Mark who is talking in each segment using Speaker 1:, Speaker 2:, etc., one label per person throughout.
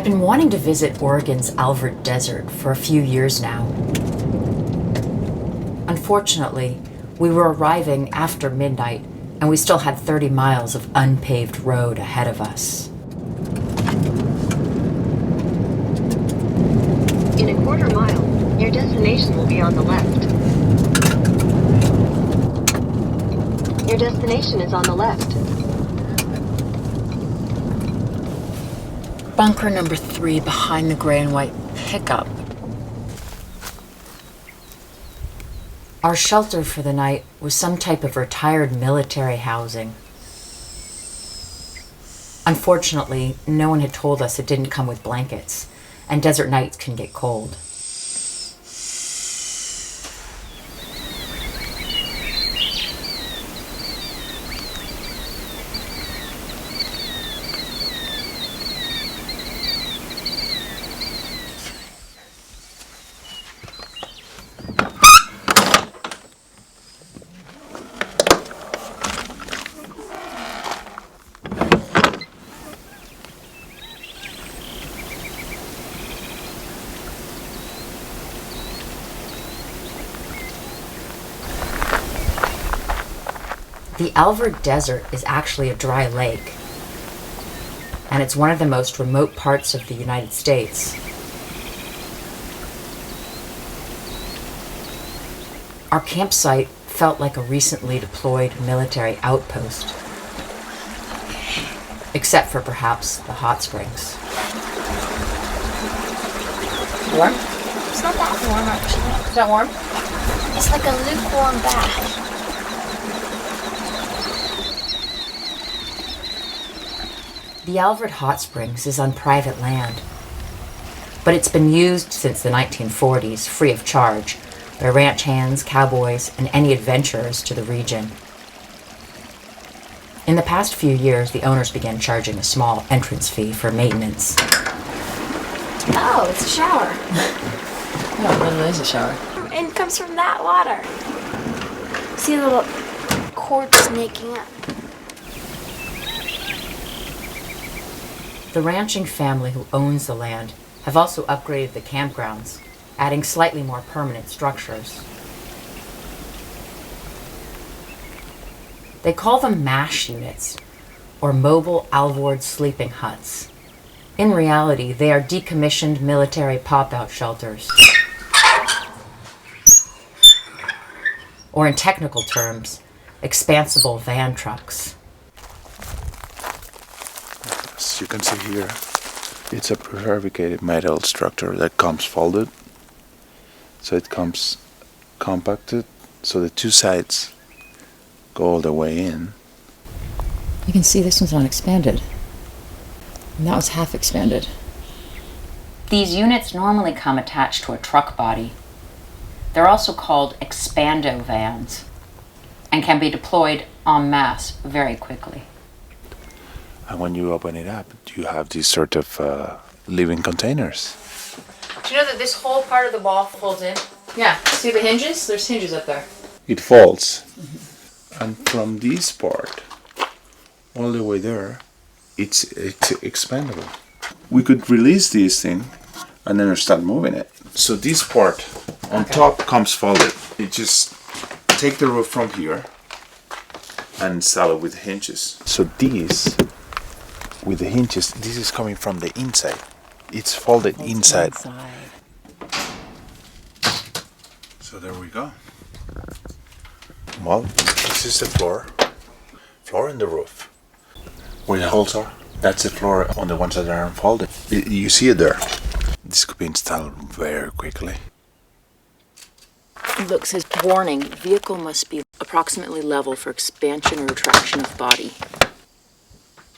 Speaker 1: been wanting to visit Oregon's Alvord Desert for a few years now. Unfortunately, we were arriving after midnight, and we still had 30 miles of unpaved road ahead of us.
Speaker 2: In a quarter mile, your destination will be on the left. Your destination is on the left.
Speaker 1: Bunker number 3 behind the gray and white pickup. Our shelter for the night was some type of retired military housing. Unfortunately, no one had told us it didn't come with blankets, and desert nights can get cold. The Alvord Desert is actually a dry lake, and it's one of the most remote parts of the United States. Our campsite felt like a recently deployed military outpost, except for perhaps the hot springs. Warm?
Speaker 3: It's not that warm, actually.
Speaker 1: Is that warm?
Speaker 3: It's like a lukewarm bath.
Speaker 1: The Alvord Hot Springs is on private land, but it's been used since the 1940s free of charge by ranch hands, cowboys, and any adventurers to the region. In the past few years, the owners began charging a small entrance fee for maintenance.
Speaker 3: Oh, it's a shower.
Speaker 1: Oh, it is a shower.
Speaker 3: And it comes from that water. See the little cord snaking up.
Speaker 1: The ranching family who owns the land have also upgraded the campgrounds, adding slightly more permanent structures. They call them MASH units, or Mobile Alvord Sleeping Huts. In reality, they are decommissioned military pop-out shelters. Or in technical terms, expansible van trucks.
Speaker 4: As you can see here, it's a prefabricated metal structure that comes folded. So it comes compacted, so the two sides go all the way in.
Speaker 1: You can see this one's not expanded. And that was half expanded. These units normally come attached to a truck body. They're also called expando vans and can be deployed en masse very quickly.
Speaker 4: And when you open it up, you have these sort of living containers.
Speaker 1: Do you know that this whole part of the wall folds in? Yeah, see the hinges? There's hinges up there.
Speaker 4: It folds. And from this part, all the way there, it's expandable. We could release this thing and then start moving it. So this part on top comes folded. You just take the roof from here and install it with hinges. So these, with the hinges, this is coming from the inside. It's folded inside. So there we go. Well, this is the floor and the roof. Where the holes are, that's the floor on the ones that are unfolded. You see it there. This could be installed very quickly.
Speaker 1: Look, says warning, vehicle must be approximately level for expansion or retraction of body.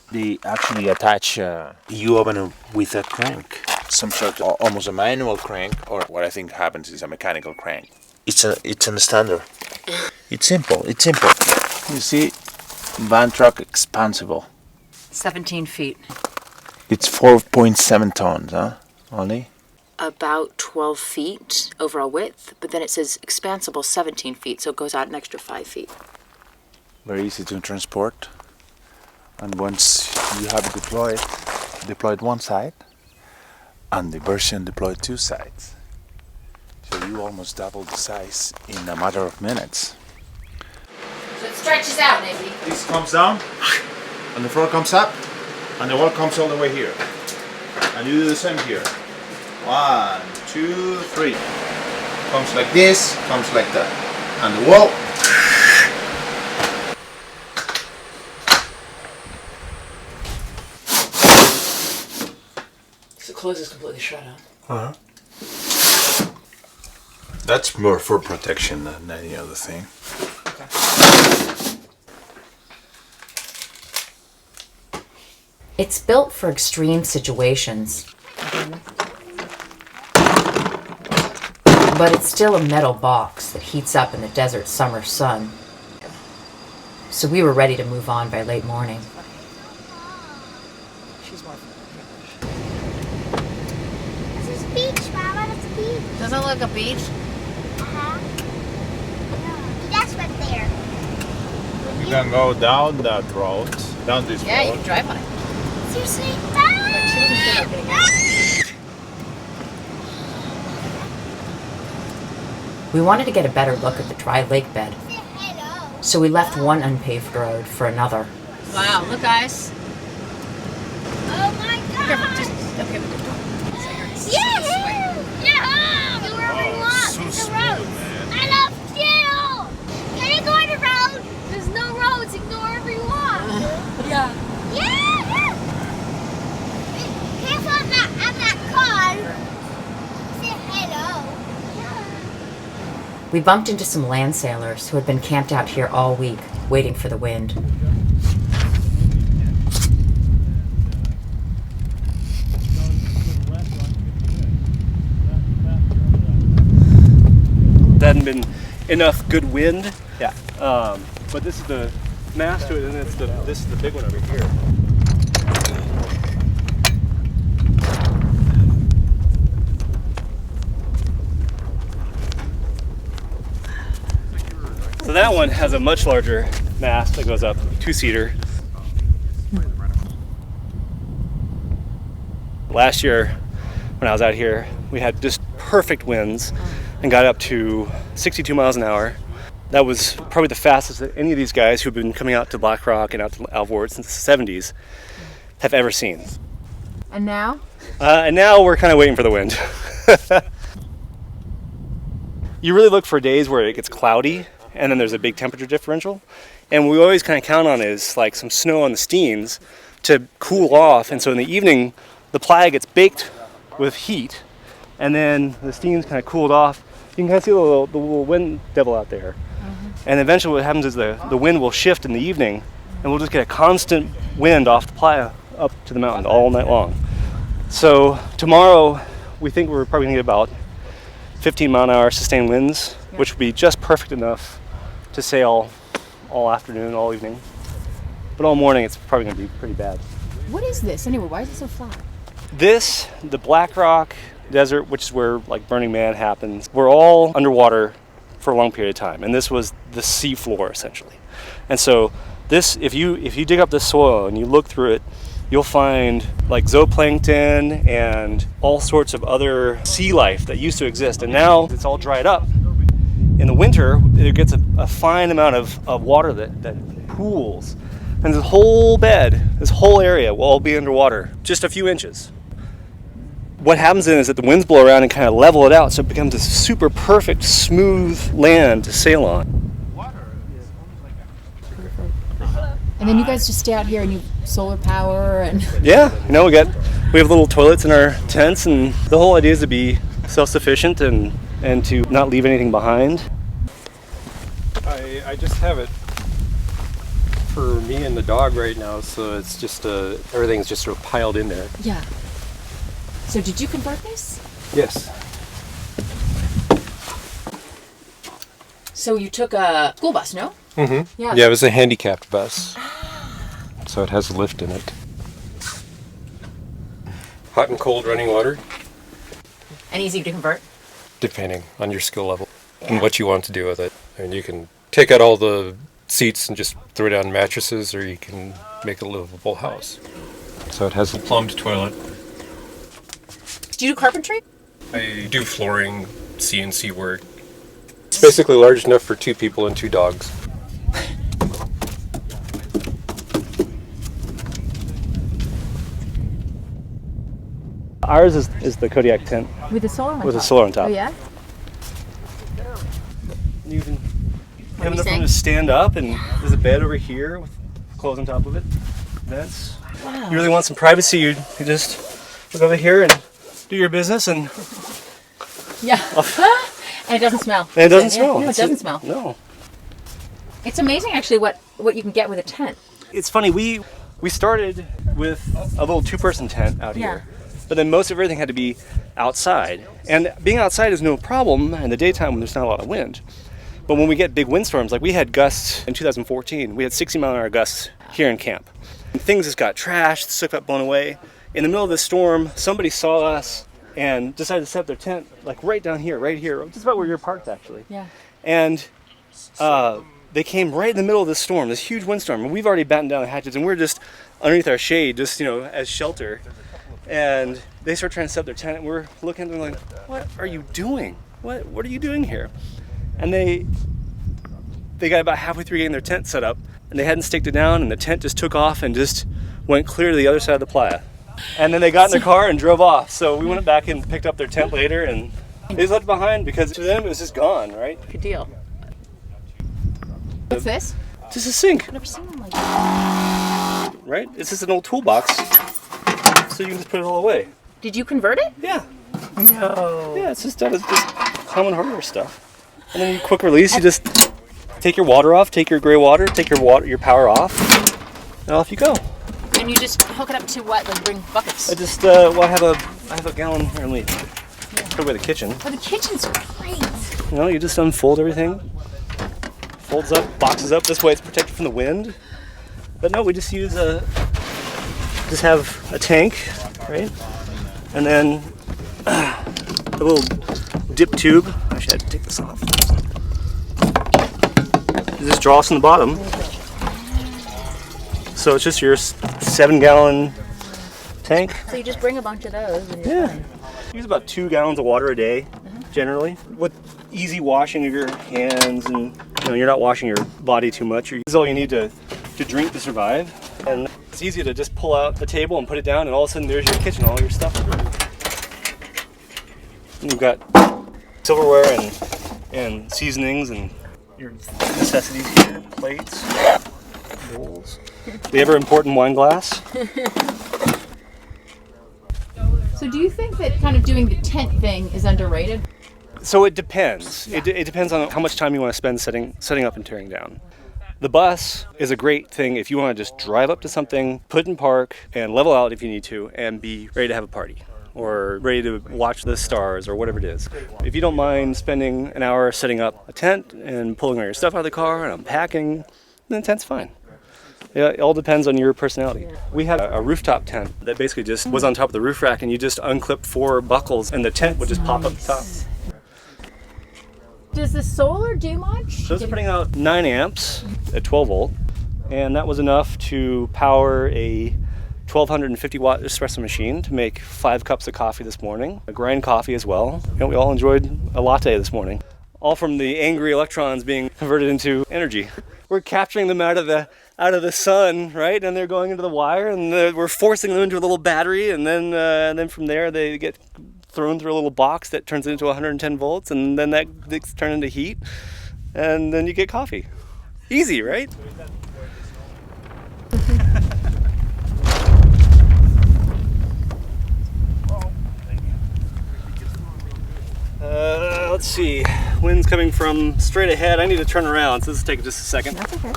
Speaker 5: They actually attach you open it with a crank.
Speaker 4: Some sort of almost a manual crank, or what I think happens is a mechanical crank.
Speaker 5: It's an standard. It's simple.
Speaker 4: You see, van truck expansible.
Speaker 1: 17 feet.
Speaker 4: It's 4.7 tons, huh? Only?
Speaker 1: About 12 feet overall width, but then it says expansible 17 feet, so it goes out an extra 5 feet.
Speaker 4: Very easy to transport. And once you have it deployed one side, And the version deployed 2 sides. So you almost double the size in a matter of minutes.
Speaker 1: So it stretches out, maybe.
Speaker 4: This comes down, and the floor comes up, and the wall comes all the way here. And you do the same here. 1, 2, 3. Comes like this, comes like that. And the wall.
Speaker 1: So the clothes is completely shut up.
Speaker 4: That's more for protection than any other thing.
Speaker 1: It's built for extreme situations. But it's still a metal box that heats up in the desert summer sun. So we were ready to move on by late morning.
Speaker 3: This is beach, Mama. That's a beach.
Speaker 1: Doesn't it look like a beach?
Speaker 3: Uh-huh. That's right there.
Speaker 4: You can go down that road, down this
Speaker 1: Yeah, you
Speaker 4: road.
Speaker 1: can drive on it.
Speaker 3: Seriously?
Speaker 1: We wanted to get a better look at the dry lake bed, so we left one unpaved road for another. Wow, look guys.
Speaker 3: Oh my god!
Speaker 1: Okay, but
Speaker 3: Yeah! Yeah! Do wherever you want.
Speaker 4: so
Speaker 3: It's the
Speaker 4: smooth,
Speaker 3: road.
Speaker 4: man.
Speaker 3: I love you! Can you go on the road? There's no roads. You can go wherever you want.
Speaker 1: yeah.
Speaker 3: Yeah! Careful on that car. Say hello.
Speaker 1: We bumped into some land sailors who had been camped out here all week, waiting for the wind.
Speaker 6: There hadn't been enough good wind.
Speaker 5: Yeah.
Speaker 6: But this is the mast to it, and this is the big one over here. So that one has a much larger mast that goes up, 2-seater. Last year, when I was out here, we had just perfect winds and got up to 62 miles an hour. That was probably the fastest that any of these guys who've been coming out to Black Rock and out to Alvord since the 70s have ever seen.
Speaker 7: And now?
Speaker 6: And now we're kind of waiting for the wind. You really look for days where it gets cloudy and then there's a big temperature differential. And what we always kind of count on is like some snow on the steens to cool off. And so in the evening, the playa gets baked with heat, and then the steam's kind of cooled off. You can kind of see the little wind devil out there. And eventually what happens is the wind will shift in the evening, and we'll just get a constant wind off the playa up to the mountain all night long. So tomorrow, we think we're probably gonna get about 15 mile an hour sustained winds, which would be just perfect enough to sail all afternoon, all evening. But all morning, it's probably gonna be pretty bad.
Speaker 7: What is this anyway? Why is it so flat?
Speaker 6: This, the Black Rock Desert, which is where like Burning Man happens, we're all underwater for a long period of time, and this was the sea floor essentially. And so this, if you dig up the soil and you look through it, you'll find like zooplankton and all sorts of other sea life that used to exist, and now it's all dried up. In the winter, it gets a fine amount of water that pools, and this whole bed, this whole area will all be underwater, just a few inches. What happens then is that the winds blow around and kind of level it out, so it becomes a super perfect, smooth land to sail on.
Speaker 7: And then you guys just stay out here and you solar power and
Speaker 6: Yeah, we have little toilets in our tents, and the whole idea is to be self-sufficient and to not leave anything behind.
Speaker 8: I just have it for me and the dog right now, so it's just everything's just sort of piled in there.
Speaker 7: yeah. So did you convert this?
Speaker 8: Yes.
Speaker 7: So you took a school bus, no?
Speaker 8: Mm-hmm.
Speaker 7: Yeah.
Speaker 8: Yeah, it was a handicapped bus, so it has a lift in it. Hot and cold running water,
Speaker 1: And easy to convert.
Speaker 8: depending on your skill level and what you want to do with it. I mean, you can take out all the seats and just throw down mattresses, or you can make a livable house. So it has a plumbed toilet.
Speaker 7: Do you do carpentry?
Speaker 8: I do flooring, CNC work. It's basically large enough for 2 people and 2 dogs.
Speaker 6: Ours is the Kodiak tent
Speaker 7: With a solar on
Speaker 6: with
Speaker 7: top.
Speaker 6: a solar on top.
Speaker 7: Oh, yeah?
Speaker 6: You can have enough room to stand up, and there's a bed over here with clothes on top of it. Vents. You really want some privacy, you just look over here and do your business, and
Speaker 7: Yeah. And it doesn't smell.
Speaker 6: it doesn't smell.
Speaker 7: No, it doesn't smell.
Speaker 6: No.
Speaker 7: It's amazing, actually, what you can get with a tent.
Speaker 6: It's funny, we started with a little 2-person tent out here.
Speaker 7: Yeah.
Speaker 6: But then most of everything had to be outside. And being outside is no problem in the daytime when there's not a lot of wind. But when we get big windstorms, like we had gusts in 2014, we had 60-mile-an-hour gusts here in camp. And things just got trashed, stuff got blown away. In the middle of the storm, somebody saw us and decided to set up their tent like right down here, just about where you're parked actually.
Speaker 7: Yeah.
Speaker 6: And they came right in the middle of this storm, this huge windstorm, and we've already battened down the hatches, and we're just underneath our shade, just as shelter. And they start trying to set up their tent, and we're looking at them like, "What are you doing? What are you doing here?" And they got about halfway through getting their tent set up, and they hadn't staked it down, and the tent just took off and just went clear to the other side of the playa. And then they got in their car and drove off. So we went back and picked up their tent later, and they just left it behind because to them it was just gone, right?
Speaker 7: Good deal. What's this?
Speaker 6: Just a sink,
Speaker 7: I've never seen one like that.
Speaker 6: right? It's just an old toolbox, so you can just put it all away.
Speaker 7: Did you convert it?
Speaker 6: Yeah.
Speaker 7: No.
Speaker 6: Yeah, it's just common hardware stuff. And then quick release, you just take your water off, take your gray water, take your power off, and off you go.
Speaker 7: And you just hook it up to what? Like bring buckets?
Speaker 6: I just I have a gallon here. Let me put away the kitchen.
Speaker 7: Oh, the kitchen's great.
Speaker 6: You just unfold everything. Folds up, boxes up. This way it's protected from the wind. But no, we just have a tank, right? And then a little dip tube. Actually, I had to take this off. You just draw us in the bottom. So it's just your 7-gallon tank.
Speaker 7: So you just bring a bunch of those and you're fine.
Speaker 6: Use about 2 gallons of water a day, generally. With easy washing of your hands, and you're not washing your body too much. This is all you need to drink to survive. And it's easy to just pull out the table and put it down, and all of a sudden there's your kitchen, all your stuff. And you've got silverware and seasonings and your necessities here, plates, bowls. The ever important wine glass.
Speaker 7: So do you think that kind of doing the tent thing is underrated?
Speaker 6: So it depends.
Speaker 7: Yeah.
Speaker 6: It depends on how much time you want to spend setting up and tearing down. The bus is a great thing if you want to just drive up to something, put in park, and level out if you need to, and be ready to have a party or ready to watch the stars or whatever it is. If you don't mind spending an hour setting up a tent and pulling all your stuff out of the car and unpacking, then the tent's fine. Yeah, it all depends on your personality. We had a rooftop tent that basically just was on top of the roof rack, and you just unclip 4 buckles and the tent would just pop up the top.
Speaker 7: Does the solar do much?
Speaker 6: Those are putting out 9 amps at 12 volt, and that was enough to power a 1250 watt espresso machine to make 5 cups of coffee this morning, a grind coffee as well. We all enjoyed a latte this morning, all from the angry electrons being converted into energy. We're capturing them out of the sun, right? And they're going into the wire, and we're forcing them into a little battery, and then from there they get thrown through a little box that turns into 110 volts, and then that gets turned into heat, and then you get coffee. Easy, right? Let's see. Wind's coming from straight ahead. I need to turn around, so this will take just a second.
Speaker 7: That's okay.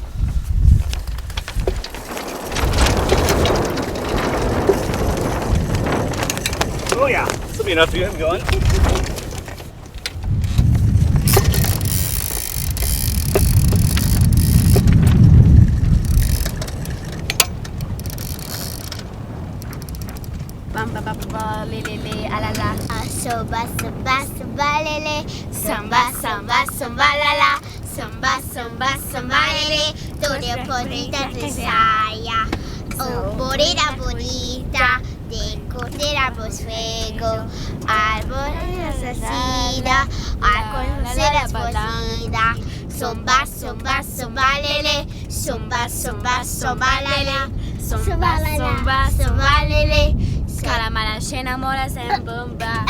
Speaker 6: Oh yeah, this will be enough to get him going.
Speaker 3: Bamba bamba lele ala la. Samba samba samba lele. Samba samba samba la la. Samba samba samba lele. Toda bonita desaya. Oh bonita bonita. Decoramos fuego. árbol asesina, árbol se desbocina. Zumba, zumba, zumba, lele. Zumba, zumba, zumba, lele. Zumba, zumba, zumba, lele. Calamara llena moras en bomba.